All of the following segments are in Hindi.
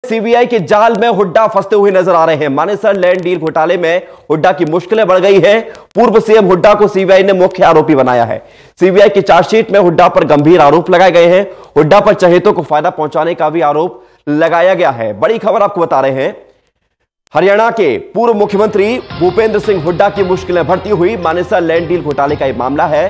सीबीआई के जाल में हुड्डा फंसते हुए नजर आ रहे हैं। मानेसर लैंड डील घोटाले में हुड्डा की मुश्किलें बढ़ गई हैं। पूर्व सीएम हुड्डा को सीबीआई ने मुख्य आरोपी बनाया है। सीबीआई की चार्जशीट में हुड्डा पर गंभीर आरोप लगाए गए हैं। हुड्डा पर चहेतों को फायदा पहुंचाने का भी आरोप लगाया गया है। बड़ी खबर आपको बता रहे हैं, हरियाणा के पूर्व मुख्यमंत्री भूपेंद्र सिंह हुड्डा की मुश्किलें बढ़ती हुई। मानेसर लैंड डील घोटाले का यह मामला है।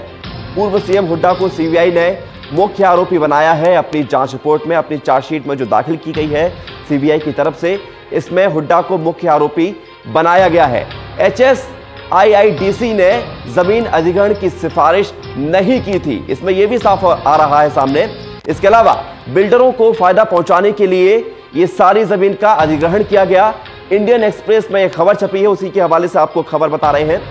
पूर्व सीएम हुड्डा को सीबीआई ने मुख्य आरोपी बनाया है। अपनी जांच रिपोर्ट में, अपनी चार्जशीट में जो दाखिल की गई है सीबीआई की तरफ से, इसमें हुड्डा को मुख्य आरोपी बनाया गया है। HSIIDC ने जमीन अधिग्रहण की सिफारिश नहीं की थी, इसमें यह भी साफ आ रहा है सामने। इसके अलावा बिल्डरों को फायदा पहुंचाने के लिए यह सारी जमीन का अधिग्रहण किया गया। इंडियन एक्सप्रेस में यह खबर छपी है, उसी के हवाले से आपको खबर बता रहे हैं।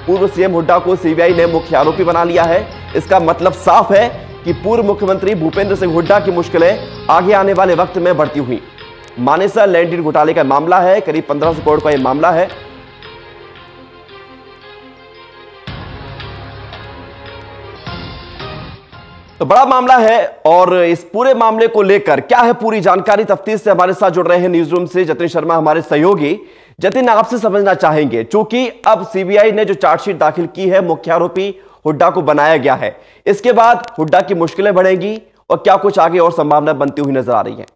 पूर्व सीएम हुड्डा को सीबीआई ने मुख्य आरोपी बना लिया है। इसका मतलब साफ है कि पूर्व मुख्यमंत्री भूपेंद्र सिंह हुड्डा की मुश्किलें आगे आने वाले वक्त में बढ़ती हुई। मानेसर लैंड डील घोटाले का मामला है, करीब 1500 करोड़ का यह मामला है। तो बड़ा मामला है और इस पूरे मामले को लेकर क्या है पूरी जानकारी, तफ्तीश से हमारे साथ जुड़ रहे हैं न्यूज रूम से जतिन शर्मा हमारे सहयोगी। जतिन, आपसे समझना चाहेंगे, चूंकि अब सीबीआई ने जो चार्जशीट दाखिल की है, मुख्य आरोपी हुड्डा को बनाया गया है, इसके बाद हुड्डा की मुश्किलें बढ़ेंगी और क्या कुछ आगे और संभावना बनती हुई नजर आ रही है?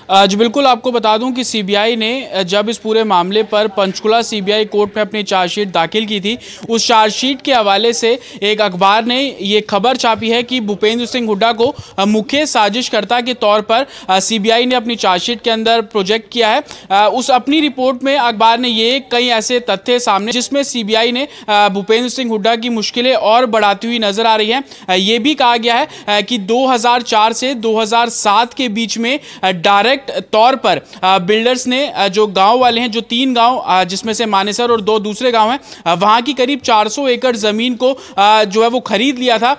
जी बिल्कुल, आपको बता दूं कि सीबीआई ने जब इस पूरे मामले पर पंचकुला सीबीआई कोर्ट में अपनी चार्जशीट दाखिल की थी, उस चार्जशीट के हवाले से एक अखबार ने ये खबर छापी है कि भूपेंद्र सिंह हुड्डा को मुख्य साजिशकर्ता के तौर पर सीबीआई ने अपनी चार्जशीट के अंदर प्रोजेक्ट किया है। उस अपनी रिपोर्ट में अखबार ने ये कई ऐसे तथ्य सामने जिसमें सीबीआई ने भूपेंद्र सिंह हुड्डा की मुश्किलें और बढ़ाती हुई नजर आ रही है। ये भी कहा गया है कि 2004 से 2007 के बीच में डायरेक्ट तौर पर बिल्डर्स ने जो गांव वाले हैं, जो 3 गांव जिसमें से मानेसर और 2 दूसरे गांव हैं, वहां की करीब 400 एकड़ जमीन को जो है वो खरीद लिया था।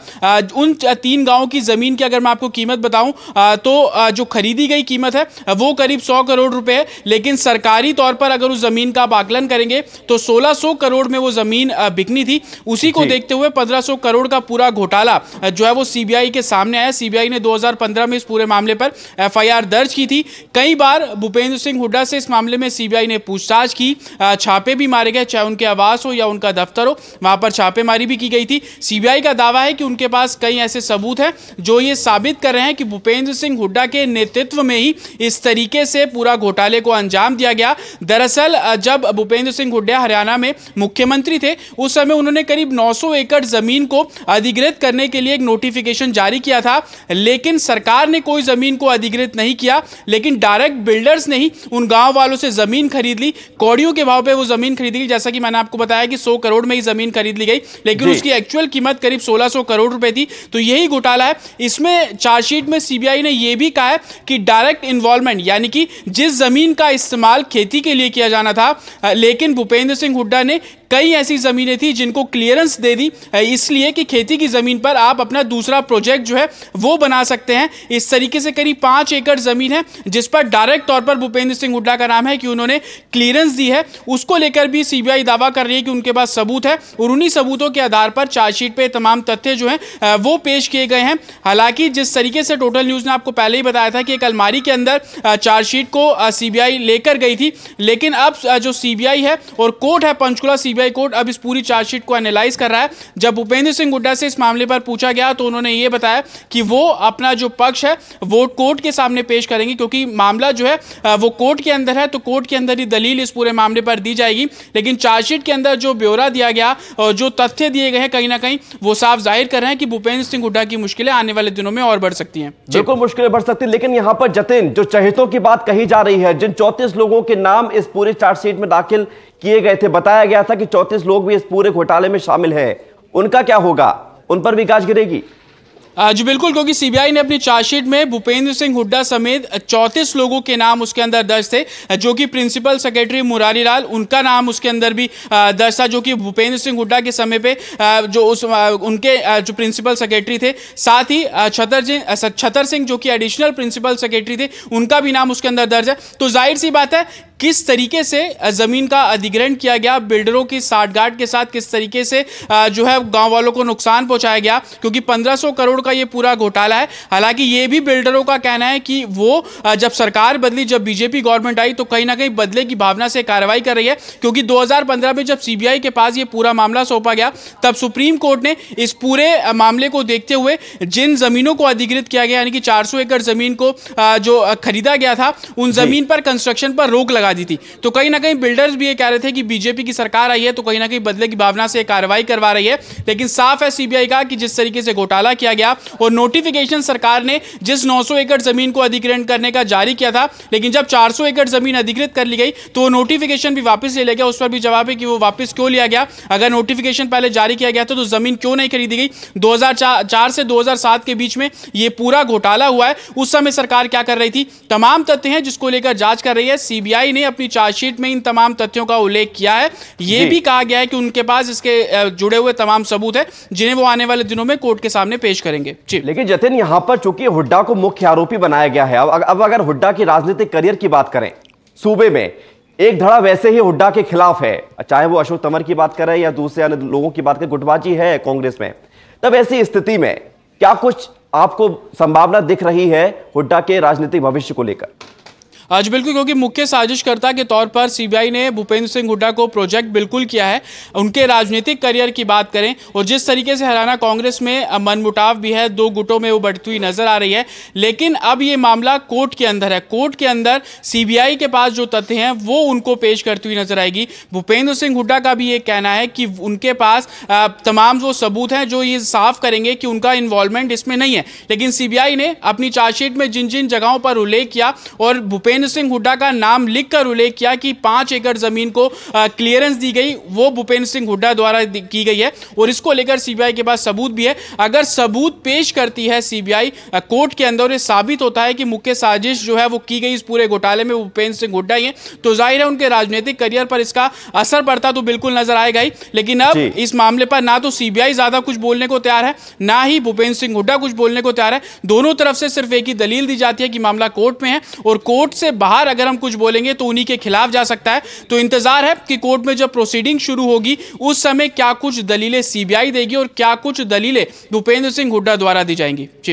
उन 3 गांवों की जमीन की अगर मैं आपको कीमत बताऊं तो जो खरीदी गई कीमत है वो करीब 100 करोड़ रुपए है, लेकिन सरकारी तौर पर अगर उस जमीन का आप आकलन करेंगे तो 1600 करोड़ में वो जमीन बिकनी थी। उसी को देखते हुए 1500 करोड़ का पूरा घोटाला जो है वो सीबीआई के सामने आया। सीबीआई ने 2015 में इस पूरे मामले पर FIR दर्ज की थी। कई बार भूपेंद्र सिंह हुड्डा से इस मामले में सीबीआई ने पूछताछ की, छापे भी मारे गए, चाहे उनके आवास हो या उनका दफ्तर हो, वहां पर छापेमारी भी की गई थी। सीबीआई का दावा है कि उनके पास कई ऐसे सबूत हैं जो ये साबित कर रहे हैं कि भूपेंद्र सिंह हुड्डा के नेतृत्व में ही इस तरीके से पूरा घोटाले को अंजाम दिया गया। दरअसल जब भूपेंद्र सिंह हुड्डा हरियाणा में मुख्यमंत्री थे, उस समय उन्होंने करीब 900 एकड़ जमीन को अधिग्रहित करने के लिए एक नोटिफिकेशन जारी किया था, लेकिन सरकार ने कोई जमीन को अधिग्रहित नहीं किया, लेकिन डायरेक्ट बिल्डर्स ने ही उन गांव वालों से जमीन खरीद ली। कौड़ियों के भाव पे वो जमीन खरीदी गई, जैसा कि मैंने आपको बताया कि 100 करोड़ में ही जमीन खरीद ली गई, लेकिन उसकी एक्चुअल कीमत करीब 1600 करोड़ रुपए थी। तो यही घोटाला है। इसमें चार्जशीट में सीबीआई ने यह भी कहा है कि डायरेक्ट इन्वॉल्वमेंट, यानी कि जिस जमीन का इस्तेमाल खेती के लिए किया जाना था, लेकिन भूपेंद्र सिंह हुड्डा ने कई ऐसी जमीनें थी जिनको क्लियरेंस दे दी, इसलिए कि खेती की जमीन पर आप अपना दूसरा प्रोजेक्ट जो है वो बना सकते हैं। इस तरीके से करीब 5 एकड़ जमीन है जिस पर डायरेक्ट तौर पर भूपेंद्र सिंह हुड्डा का नाम है कि उन्होंने क्लियरेंस दी है। उसको लेकर भी सीबीआई दावा कर रही है कि उनके पास सबूत है और उन्हीं सबूतों के आधार पर चार्जशीट पे तमाम तथ्य जो हैं वो पेश किए गए हैं। हालांकि जिस तरीके से टोटल न्यूज ने आपको पहले ही बताया था कि एक अलमारी के अंदर चार्जशीट को सीबीआई लेकर गई थी, लेकिन अब जो सीबीआई है और कोर्ट है पंचकुला सीबीआई कोर्ट, अब इस पूरी चार्जशीट को एनालाइज कर रहा है। जब भूपेंद्र सिंह हुड्डा से इस मामले पर पूछा गया तो उन्होंने ये बताया कि वो अपना जो पक्ष है वो कोर्ट के सामने पेश करेंगे, क्योंकि मामला जो है वो कोर्ट के अंदर है, तो कोर्ट के अंदर ही दलील इस पूरे मामले पर दी जाएगी। लेकिन चार्जशीट के अंदर जो ब्यौरा दिया गया और जो तथ्य दिए गए हैं, कहीं ना कहीं वो साफ जाहिर कर रहे हैं कि भूपेंद्र सिंह हुड्डा की मुश्किलें आने वाले दिनों में और बढ़ सकती हैं। बिल्कुल मुश्किलें बढ़ सकती है, लेकिन यहां पर जतिन, जो चहेतों की बात कही जा रही है, जिन 34 लोगों के नाम इस पूरी चार्जशीट में दाखिल किए गए थे, बताया गया था कि 34 लोग भी इस पूरे घोटाले में शामिल हैं, उनका क्या होगा? उन पर भी गाज गिरेगी? जी बिल्कुल, क्योंकि सीबीआई ने अपनी चार्जशीट में भूपेंद्र सिंह हुड्डा समेत 34 लोगों के नाम उसके अंदर दर्ज थे, जो कि प्रिंसिपल सेक्रेटरी मुरारी लाल, उनका नाम उसके अंदर भी दर्ज था, जो कि भूपेंद्र सिंह हुड्डा के समय पे जो उनके जो प्रिंसिपल सेक्रेटरी थे। साथ ही छतर सिंह जो कि एडिशनल प्रिंसिपल सेक्रेटरी थे, उनका भी नाम उसके अंदर दर्ज है। तो जाहिर सी बात है किस तरीके से जमीन का अधिग्रहण किया गया, बिल्डरों की साठगांठ के साथ किस तरीके से जो है गांव वालों को नुकसान पहुंचाया गया, क्योंकि 1500 करोड़ का ये पूरा घोटाला है। हालांकि ये भी बिल्डरों का कहना है कि वो जब सरकार बदली, जब बीजेपी गवर्नमेंट आई, तो कहीं ना कहीं बदले की भावना से कार्रवाई कर रही है, क्योंकि 2015 में जब सीबीआई के पास ये पूरा मामला सौंपा गया, तब सुप्रीम कोर्ट ने इस पूरे मामले को देखते हुए जिन जमीनों को अधिग्रहित किया गया, यानी कि 400 एकड़ जमीन को जो खरीदा गया था, उन जमीन पर कंस्ट्रक्शन पर रोक लगा दी थी। तो कहीं ना कहीं बिल्डर्स भी ये कह रहे थे कि बीजेपी की सरकार आई है तो कहीं ना कहीं बदले की भावना से कार्रवाई करवा रही है। लेकिन साफ है सीबीआई का कि जिस तरीके से घोटाला किया गया और नोटिफिकेशन सरकार ने जिस 900 एकड़ जमीन को अधिग्रहण करने का जारी किया था, लेकिन जब 400 एकड़ जमीन अधिग्रहित कर ली गई तो नोटिफिकेशन भी वापस ले लिया गया। उस पर भी जवाब है कि वो वापस क्यों लिया गया। अगर नोटिफिकेशन पहले जारी किया गया था तो जमीन क्यों नहीं खरीदी गई। 2004 से 2007 के बीच में ये पूरा घोटाला हुआ है। उस समय सरकार क्या कर रही थी, तमाम तथ्य हैं जिसको लेकर जांच कर रही है। सीबीआई ने अपनी चार्जशीट में इन तमाम तथ्यों का उल्लेख किया है। यह भी कहा गया है कि उनके पास इसके जुड़े हुए तमाम सबूत है जिन्हें वो आने वाले दिनों में कोर्ट के सामने पेश करेंगे। जी, लेकिन जतिन, यहां पर चूंकि हुड्डा को मुख्य आरोपी बनाया गया है, अब अगर हुड्डा की राजनीतिक करियर की बात करें, सूबे में एक धड़ा वैसे ही हुड्डा के खिलाफ है, चाहे वो अशोक तंवर की बात करें या दूसरे अन्य लोगों की बात करें, गुटबाजी है कांग्रेस में। तब ऐसी स्थिति में क्या कुछ आपको संभावना दिख रही है हुड्डा के राजनीतिक भविष्य को लेकर? आज बिल्कुल, क्योंकि मुख्य साजिशकर्ता के तौर पर सीबीआई ने भूपेंद्र सिंह हुड्डा को प्रोजेक्ट बिल्कुल किया है। उनके राजनीतिक करियर की बात करें और जिस तरीके से हरियाणा कांग्रेस में मनमुटाव भी है, दो गुटों में वो बढ़ती हुई नजर आ रही है। लेकिन अब ये मामला कोर्ट के अंदर है। कोर्ट के अंदर सीबीआई के पास जो तथ्य हैं वो उनको पेश करती हुई नजर आएगी। भूपेंद्र सिंह हुड्डा का भी ये कहना है कि उनके पास तमाम वो सबूत हैं जो ये साफ करेंगे कि उनका इन्वॉल्वमेंट इसमें नहीं है। लेकिन सीबीआई ने अपनी चार्जशीट में जिन जिन जगहों पर उल्लेख किया और भूपेंद्र सिंह हुड्डा का नाम लिखकर उल्लेख किया कि 5 एकड़ जमीन को क्लियरेंस दी गई, वो भूपेंद्र सिंह हुड्डा द्वारा की गई है और इसको लेकर सीबीआई के पास सबूत भी है। अगर सबूत पेश करती है सीबीआई कोर्ट के अंदर, ये साबित होता है कि मुख्य साजिश जो है वो की गई इस पूरे घोटाले में भूपेंद्र सिंह हुड्डा ही है, तो जाहिर है उनके राजनीतिक करियर पर इसका असर पड़ता तो बिल्कुल नजर आएगा ही। लेकिन अब इस मामले पर ना तो सीबीआई ज्यादा कुछ बोलने को तैयार है, ना ही भूपेंद्र सिंह हुड्डा कुछ बोलने को तैयार है। दोनों तरफ से सिर्फ एक ही दलील दी जाती है कि मामला कोर्ट में है और कोर्ट से बाहर अगर हम कुछ बोलेंगे तो उन्हीं के खिलाफ जा सकता है। तो इंतजार है कि कोर्ट में जब प्रोसीडिंग शुरू होगी उस समय क्या कुछ दलीलें सीबीआई देगी और क्या कुछ दलीलें भूपेंद्र सिंह हुड्डा द्वारा दी जाएंगी। जी।